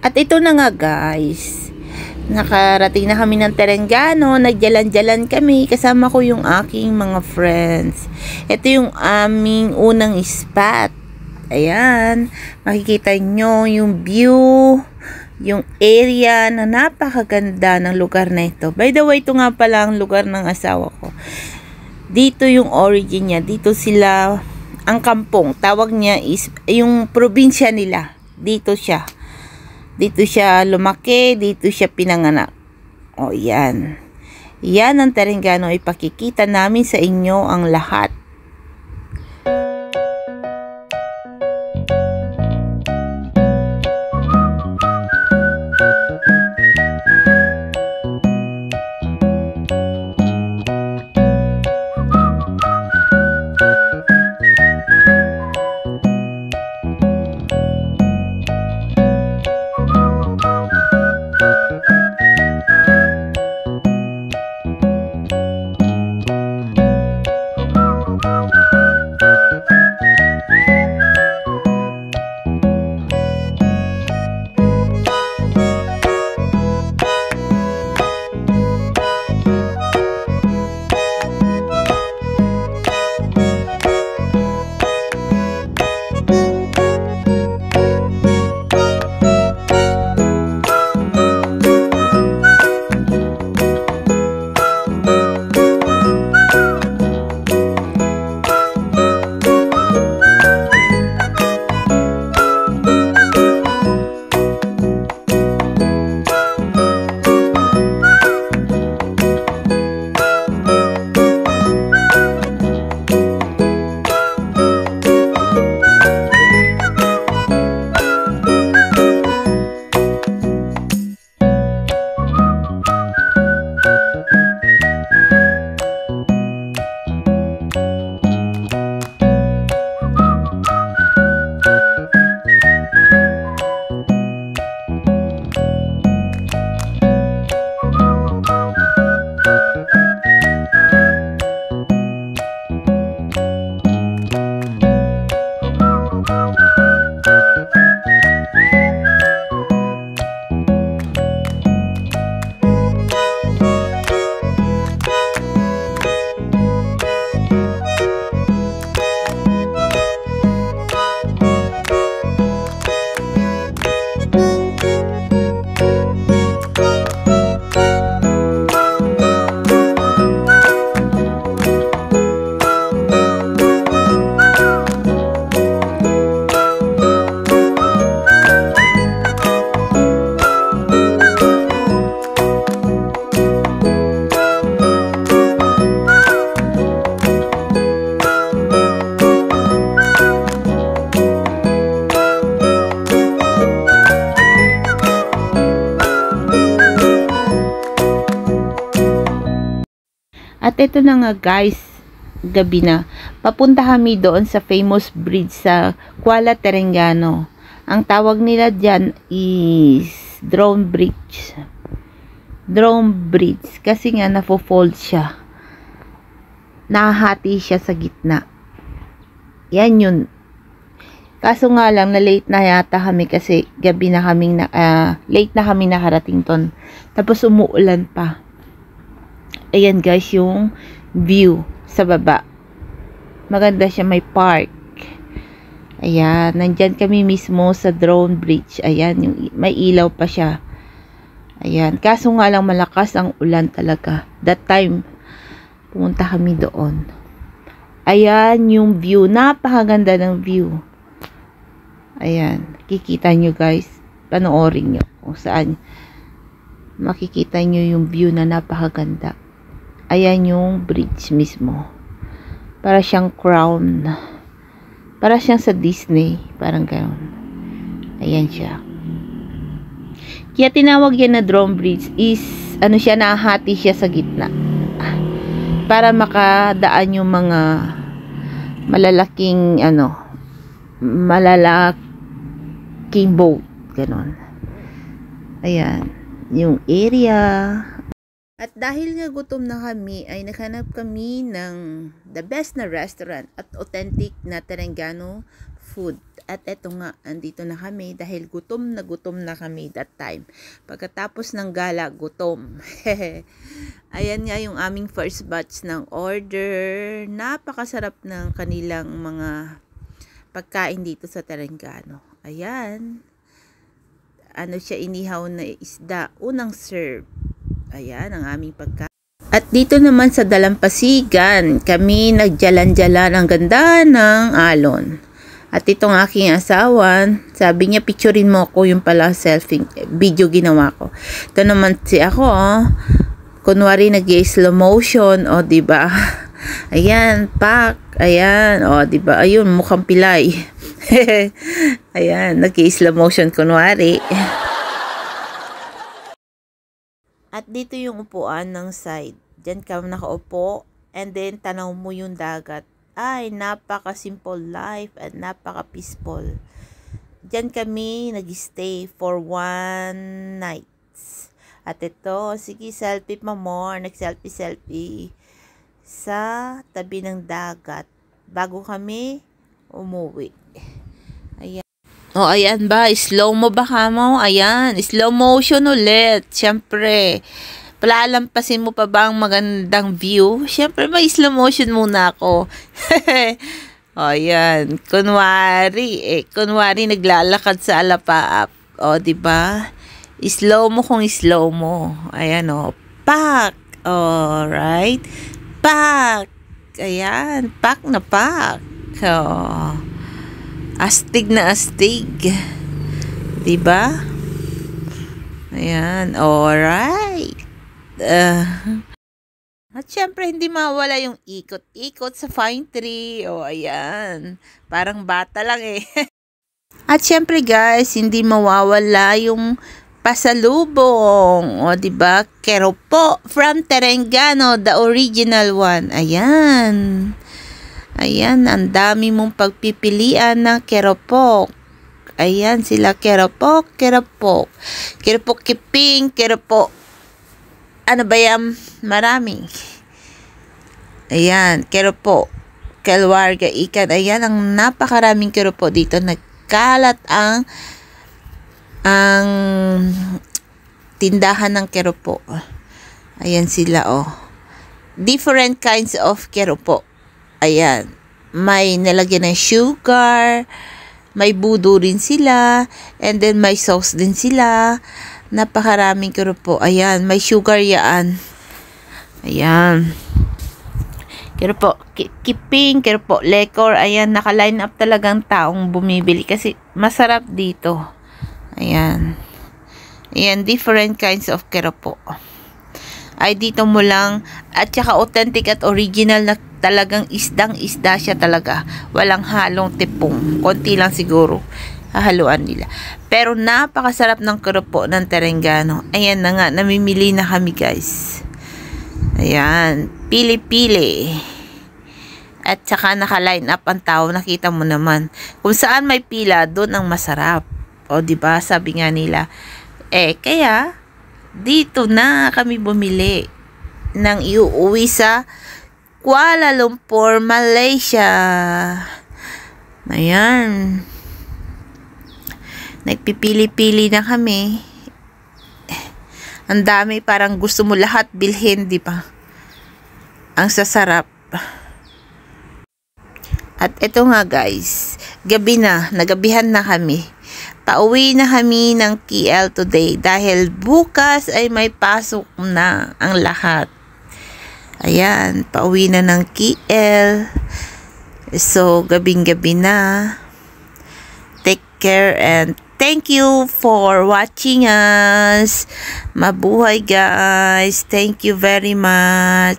At ito na nga guys, nakarating na kami ng Terenggano, nagjalan-jalan kami, kasama ko yung aking mga friends. Ito yung aming unang spot. Ayan, makikita nyo yung view, yung area na napakaganda ng lugar na ito. By the way, ito nga pala ang lugar ng asawa ko. Dito yung origin niya, dito sila, ang kampong, tawag niya is, yung probinsya nila, dito siya. Dito siya lumaki, dito siya pinanganak. O yan. Yan ang Terenggano, ipakikita namin sa inyo ang lahat. At ito na nga guys, gabi na. Papunta kami doon sa famous bridge sa Kuala Terenggano. Ang tawag nila dyan is drone bridge. Drone bridge. Kasi nga nafo-fold siya. Nakahati siya sa gitna. Yan yun. Kaso nga lang na late na yata kami kasi gabi na kaming late na kami nakarating ton. Tapos umuulan pa. Ayan guys yung view sa baba. Maganda siya, may park. Ayan, nandyan kami mismo sa drone bridge. Ayan, yung, may ilaw pa siya. Ayan, kaso nga lang malakas ang ulan talaga. That time, pumunta kami doon. Ayan yung view, napakaganda ng view. Ayan, kikita nyo guys. Panoorin nyo kung saan. Makikita nyo yung view na napakaganda. Ayan yung bridge mismo. Para siyang crown. Para siyang sa Disney. Parang gano'n. Ayan siya. Kaya tinawag yan na drone bridge is, ano siya, nahati siya sa gitna. Para makadaan yung mga malalaking, malalaking boat. Gano'n. Ayan. Yung area. At dahil nga gutom na kami, ay naghanap kami ng the best na restaurant at authentic na Terenggano food. At eto nga, andito na kami dahil gutom na kami that time. Pagkatapos ng gala, gutom. Ayan nga yung aming first batch ng order. Napakasarap ng kanilang mga pagkain dito sa Terenggano. Ayan. Ano siya, inihaw na isda. Unang serve. Ayan ang aming pagkain. At dito naman sa Dalampasigan, kami nagjalan-jalan. Ang ganda ng alon. At itong aking asawa, sabi niya, picturein mo ako, yung pala selfie, video ginawa ko. Ito naman si ako, kunwari nag-slow motion, diba? Ayan, pak, ayan, diba? Ayun, mukhang pilay. Ayan, nag-slow motion, kunwari. At dito yung upuan ng side. Diyan ka nakaupo, and then tanaw mo yung dagat. Ay, napaka-simple life at napaka-peaceful. Diyan kami nag-stay for 1 night. At ito, sige, selfie pa more. Nag-selfie sa tabi ng dagat bago kami umuwi. Ayan. Ayan ba? Slow mo ba ka mo? Ayan, slow motion ulit. Siyempre, palalampasin mo pa ba ang magandang view? Siyempre, may slow motion muna ako. Ayan. Kunwari naglalakad sa alapaap. Diba? Slow mo kung slow mo. Ayan, Pak. Alright. Pak. Ayan. Pak na pak. Astig na astig. Diba? Ayan. Alright. At syempre, hindi mawala yung ikot-ikot sa fine tree. Ayan. Parang bata lang eh. At syempre guys, hindi mawawala yung pasalubong. Diba? Keropok from Terenggano, the original one. Ayan. Ayan, ang dami mong pagpipilian ng keropok. Ayan sila, keropok. Keropok kiping, keropok. Ano ba yan? Marami. Ayan, keropok. Kalwarga ikan. Ayan, ang napakaraming keropok dito. Nagkalat ang tindahan ng keropok. Ayan sila, different kinds of keropok. Ayan. May nalagyan ng sugar. May budo rin sila. And then may sauce din sila. Napakaraming keropok. Ayan. May sugar yan. Ayan. Keropok kiping, keropok lekor. Ayan. Naka-line up talagang taong bumibili. Kasi masarap dito. Ayan. Ayan. Different kinds of keropok. Ay dito mo lang. At saka authentic at original na talagang isdang-isda siya talaga. Walang halong tipong. Konti lang siguro hahaluan nila. Pero napakasarap ng keropok ng Terenggano. Ayan na nga, namimili na kami guys. Ayan, pili-pili. At saka naka-line up ang tao, nakita mo naman. Kung saan may pila, doon ang masarap. Diba? Sabi nga nila. Kaya, dito na kami bumili nang iuwi sa Kuala Lumpur, Malaysia. Ayan. Nagpipili-pili na kami. Ang dami, parang gusto mo lahat bilhin, di ba? Ang sasarap. At ito nga guys, gabi na, nagabihan na kami. Pauwi na kami ng KL today dahil bukas ay may pasok na ang lahat. Ayan, pauwi na ng KL. So, gabing-gabi na. Take care and thank you for watching us. Mabuhay guys. Thank you very much.